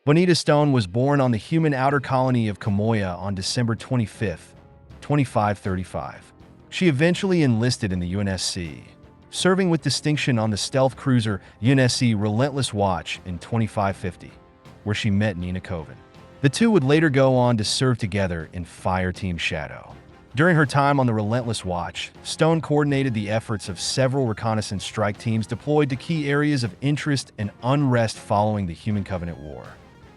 Bonita Stone was born on the human outer colony of Kamoya on December 25, 2535. She eventually enlisted in the UNSC, serving with distinction on the stealth cruiser UNSC Relentless Watch in 2550, where she met Nina Coven. The two would later go on to serve together in Fireteam Shadow. During her time on the Relentless Watch, Stone coordinated the efforts of several reconnaissance strike teams deployed to key areas of interest and unrest following the Human Covenant War.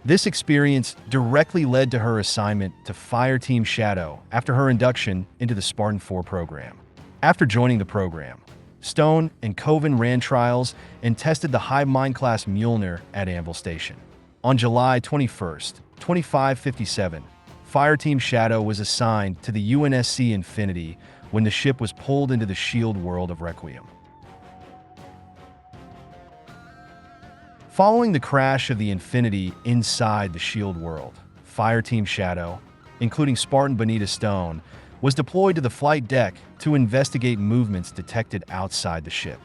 This experience directly led to her assignment to Fireteam Shadow after her induction into the Spartan 4 program. After joining the program, Stone and Coven ran trials and tested the Hive Mind class Mjolnir at Anvil Station. On July 21, 2557, Fireteam Shadow was assigned to the UNSC Infinity when the ship was pulled into the shield world of Requiem. Following the crash of the Infinity inside the shield world, Fireteam Shadow, including Spartan Bonita Stone, was deployed to the flight deck to investigate movements detected outside the ship.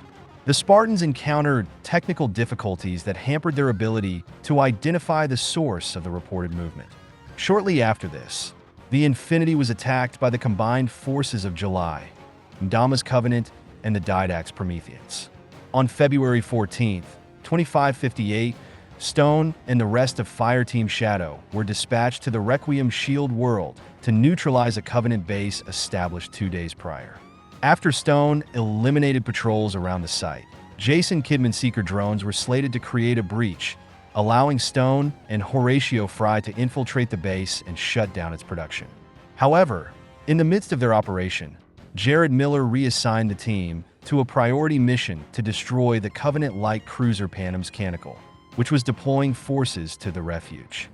The Spartans encountered technical difficulties that hampered their ability to identify the source of the reported movement. Shortly after this, the Infinity was attacked by the combined forces of July, Ndama's Covenant, and the Didax Prometheans. On February 14, 2558, Stone and the rest of Fireteam Shadow were dispatched to the Requiem Shield world to neutralize a Covenant base established 2 days prior. After Stone eliminated patrols around the site, Jason Kidman Seeker drones were slated to create a breach, allowing Stone and Horatio Fry to infiltrate the base and shut down its production. However, in the midst of their operation, Jared Miller reassigned the team to a priority mission to destroy the Covenant-like cruiser Panem's Canonical, which was deploying forces to the refuge.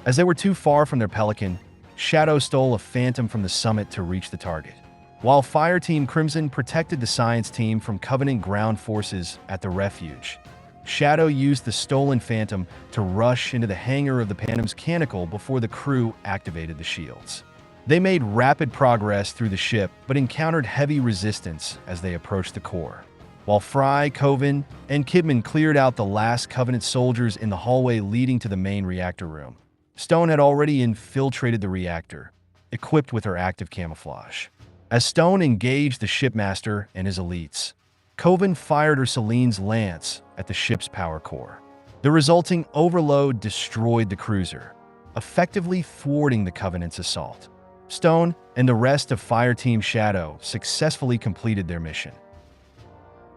As they were too far from their Pelican, Shadow stole a Phantom from the summit to reach the target. While Fireteam Crimson protected the science team from Covenant ground forces at the refuge, Shadow used the stolen Phantom to rush into the hangar of the Panem's Canonical before the crew activated the shields. They made rapid progress through the ship, but encountered heavy resistance as they approached the core. While Fry, Coven, and Kidman cleared out the last Covenant soldiers in the hallway leading to the main reactor room, Stone had already infiltrated the reactor, equipped with her active camouflage. As Stone engaged the shipmaster and his elites, Coven fired her Celine's lance at the ship's power core. The resulting overload destroyed the cruiser, effectively thwarting the Covenant's assault. Stone and the rest of Fireteam Shadow successfully completed their mission.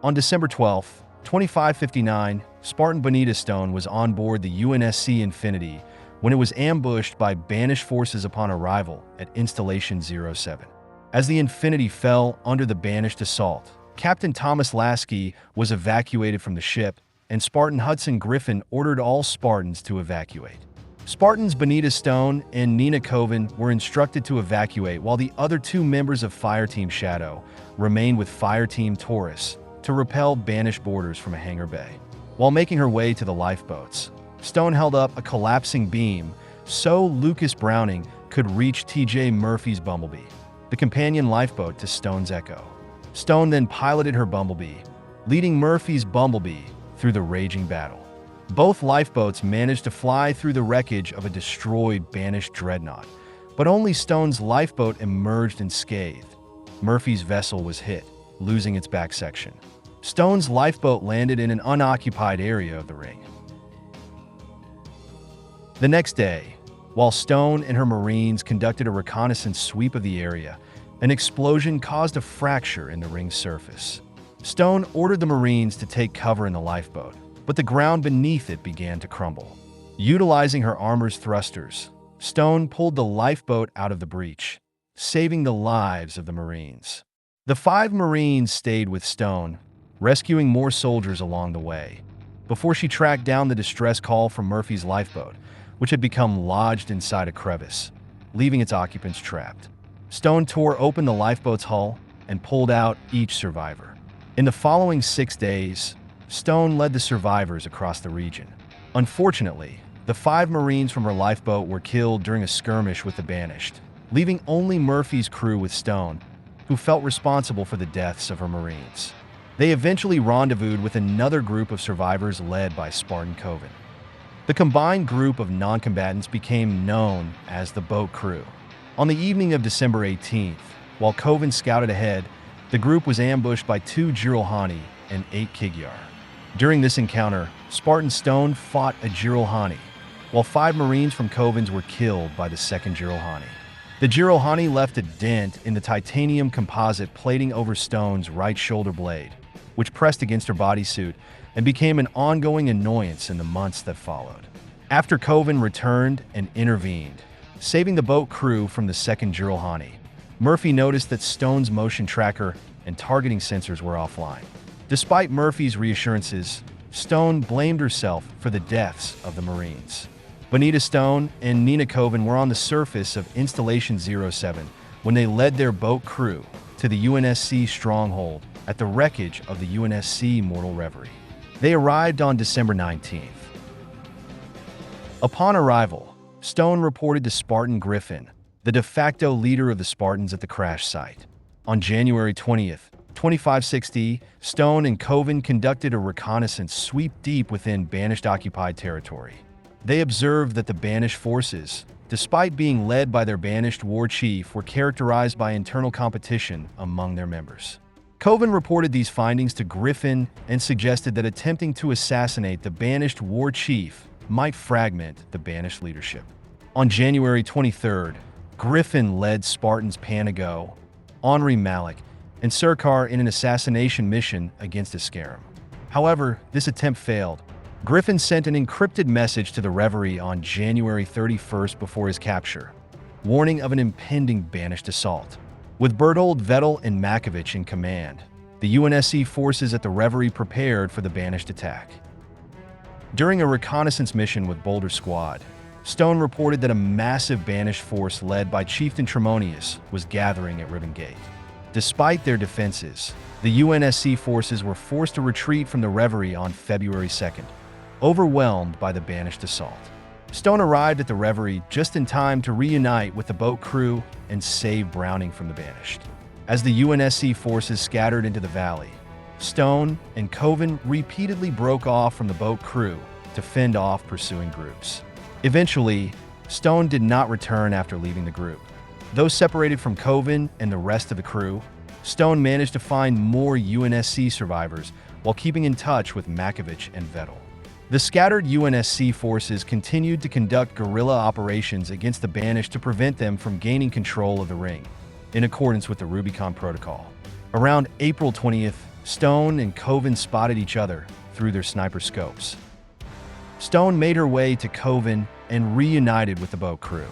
On December 12, 2559, Spartan Bonita Stone was on board the UNSC Infinity when it was ambushed by Banished forces upon arrival at Installation 07. As the Infinity fell under the Banished assault, Captain Thomas Lasky was evacuated from the ship, and Spartan Hudson Griffin ordered all Spartans to evacuate. Spartans Bonita Stone and Nina Coven were instructed to evacuate, while the other two members of Fireteam Shadow remained with Fireteam Taurus to repel Banished boarders from a hangar bay. While making her way to the lifeboats, Stone held up a collapsing beam so Lucas Browning could reach T.J. Murphy's Bumblebee, the companion lifeboat to Stone's Echo. Stone then piloted her Bumblebee, leading Murphy's Bumblebee through the raging battle. Both lifeboats managed to fly through the wreckage of a destroyed Banished dreadnought, but only Stone's lifeboat emerged unscathed. Murphy's vessel was hit, losing its back section. Stone's lifeboat landed in an unoccupied area of the ring. The next day, while Stone and her Marines conducted a reconnaissance sweep of the area, an explosion caused a fracture in the ring's surface. Stone ordered the Marines to take cover in the lifeboat, but the ground beneath it began to crumble. Utilizing her armor's thrusters, Stone pulled the lifeboat out of the breach, saving the lives of the Marines. The 5 Marines stayed with Stone, rescuing more soldiers along the way, before she tracked down the distress call from Murphy's lifeboat, which had become lodged inside a crevice, leaving its occupants trapped. Stone tore open the lifeboat's hull and pulled out each survivor. In the following 6 days, Stone led the survivors across the region. Unfortunately, the 5 Marines from her lifeboat were killed during a skirmish with the Banished, leaving only Murphy's crew with Stone, who felt responsible for the deaths of her Marines. They eventually rendezvoused with another group of survivors led by Spartan Coven. The combined group of non-combatants became known as the boat crew. On the evening of December 18th, while Coven scouted ahead, the group was ambushed by 2 Jiralhani and 8 Kigyar. During this encounter, Spartan Stone fought a Jiralhani, while 5 Marines from Covens were killed by the 2nd Jiralhani. The Jiralhani left a dent in the titanium composite plating over Stone's right shoulder blade, which pressed against her bodysuit and became an ongoing annoyance in the months that followed. After Coven returned and intervened, saving the boat crew from the 2nd Jiralhani, Murphy noticed that Stone's motion tracker and targeting sensors were offline. Despite Murphy's reassurances, Stone blamed herself for the deaths of the Marines. Bonita Stone and Nina Coven were on the surface of Installation 07 when they led their boat crew to the UNSC stronghold at the wreckage of the UNSC Mortal Reverie. They arrived on December 19th. Upon arrival, Stone reported to Spartan Griffin, the de facto leader of the Spartans at the crash site. On January 20th, 2560, Stone and Coven conducted a reconnaissance sweep deep within Banished-occupied territory. They observed that the Banished forces, despite being led by their Banished war chief, were characterized by internal competition among their members. Coven reported these findings to Griffin and suggested that attempting to assassinate the Banished war chief might fragment the Banished leadership. On January 23rd, Griffin led Spartans Panago, Henri Malik, and Surkar in an assassination mission against Ascarum. However, this attempt failed. Griffin sent an encrypted message to the Reverie on January 31st before his capture, warning of an impending Banished assault. With Berthold, Vettel, and Makovich in command, the UNSC forces at the Reverie prepared for the Banished attack. During a reconnaissance mission with Boulder Squad, Stone reported that a massive Banished force led by Chieftain Tremonius was gathering at Ribbon Gate. Despite their defenses, the UNSC forces were forced to retreat from the Reverie on February 2nd, overwhelmed by the Banished assault. Stone arrived at the Reverie just in time to reunite with the boat crew and save Browning from the Banished. As the UNSC forces scattered into the valley, Stone and Coven repeatedly broke off from the boat crew to fend off pursuing groups. Eventually, Stone did not return after leaving the group. Though separated from Coven and the rest of the crew, Stone managed to find more UNSC survivors while keeping in touch with Makovich and Vettel. The scattered UNSC forces continued to conduct guerrilla operations against the Banished to prevent them from gaining control of the ring, in accordance with the Rubicon Protocol. Around April 20th, Stone and Coven spotted each other through their sniper scopes. Stone made her way to Coven and reunited with the boat crew.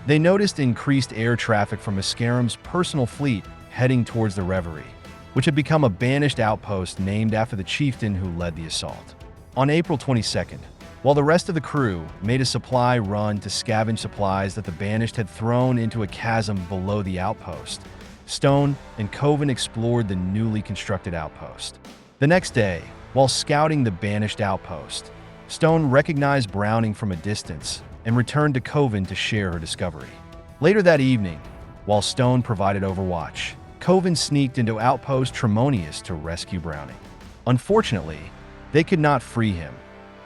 They noticed increased air traffic from Ascarum's personal fleet heading towards the Reverie, which had become a Banished outpost named after the chieftain who led the assault. On April 22nd, while the rest of the crew made a supply run to scavenge supplies that the Banished had thrown into a chasm below the outpost, Stone and Coven explored the newly constructed outpost. The next day, while scouting the Banished outpost, Stone recognized Browning from a distance and returned to Coven to share her discovery. Later that evening, while Stone provided overwatch, Coven sneaked into Outpost Tremonius to rescue Browning. Unfortunately, they could not free him,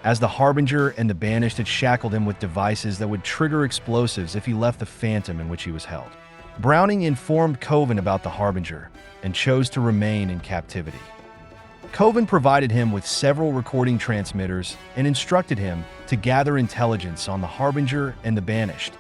as the Harbinger and the Banished had shackled him with devices that would trigger explosives if he left the Phantom in which he was held. Browning informed Coven about the Harbinger and chose to remain in captivity. Coven provided him with several recording transmitters and instructed him to gather intelligence on the Harbinger and the Banished,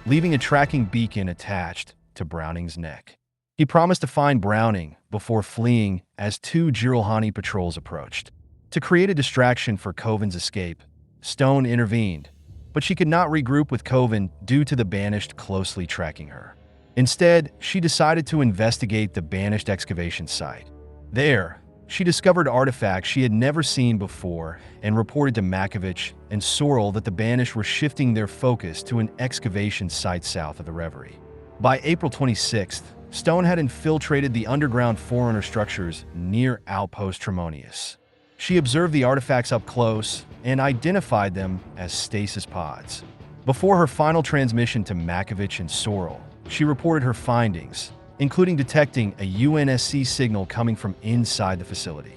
leaving a tracking beacon attached to Browning's neck. He promised to find Browning before fleeing as 2 Jiralhani patrols approached. To create a distraction for Coven's escape, Stone intervened, but she could not regroup with Coven due to the Banished closely tracking her. Instead, she decided to investigate the Banished excavation site. There, she discovered artifacts she had never seen before and reported to Makovich and Sorrel that the Banished were shifting their focus to an excavation site south of the Reverie. By April 26th, Stone had infiltrated the underground Forerunner structures near Outpost Tremonius. She observed the artifacts up close and identified them as stasis pods. Before her final transmission to Makovich and Sorrel, she reported her findings, including detecting a UNSC signal coming from inside the facility.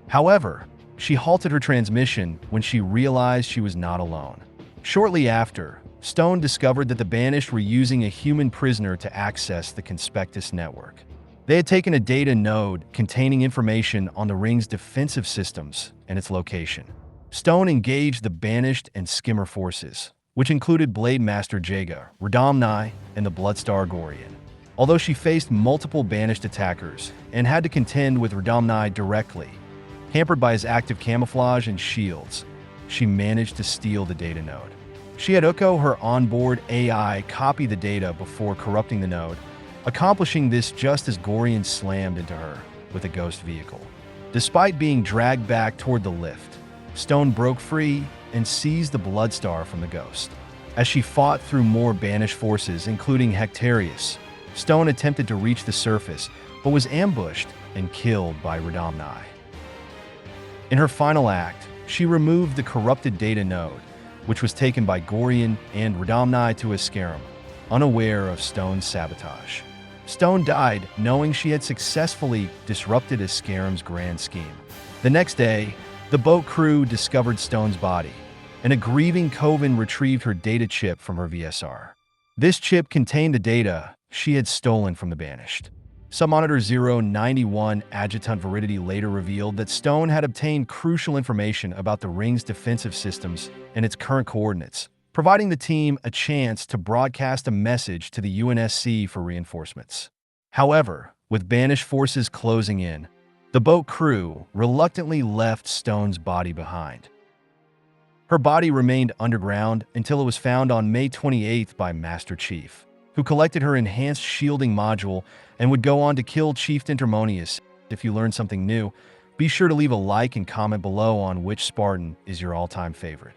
However, She halted her transmission when she realized she was not alone. Shortly after, Stone discovered that the Banished were using a human prisoner to access the Conspectus network. They had taken a data node containing information on the ring's defensive systems and its location. Stone engaged the Banished and Skimmer forces, which included Blade Master Jaga, Radomni, and the Bloodstar Gorian. Although she faced multiple Banished attackers and had to contend with Radomni directly, hampered by his active camouflage and shields, she managed to steal the data node. She had Uko, her onboard AI, copy the data before corrupting the node, accomplishing this just as Gorian slammed into her with a ghost vehicle. Despite being dragged back toward the lift, Stone broke free and seized the Bloodstar from the ghost. As she fought through more Banished forces, including Hectarius, Stone attempted to reach the surface, but was ambushed and killed by Radomni. In her final act, she removed the corrupted data node, which was taken by Gorian and Radomni to Iscarum, unaware of Stone's sabotage. Stone died knowing she had successfully disrupted Iscarum's grand scheme. The next day, the boat crew discovered Stone's body, and a grieving Coven retrieved her data chip from her VSR. This chip contained the data she had stolen from the Banished. Submonitor 091 Adjutant Veridity later revealed that Stone had obtained crucial information about the ring's defensive systems and its current coordinates, providing the team a chance to broadcast a message to the UNSC for reinforcements. However, with Banished forces closing in, the boat crew reluctantly left Stone's body behind. Her body remained underground until it was found on May 28th by Master Chief, who collected her enhanced shielding module and would go on to kill Chief Intermonius. If you learned something new, be sure to leave a like and comment below on which Spartan is your all-time favorite.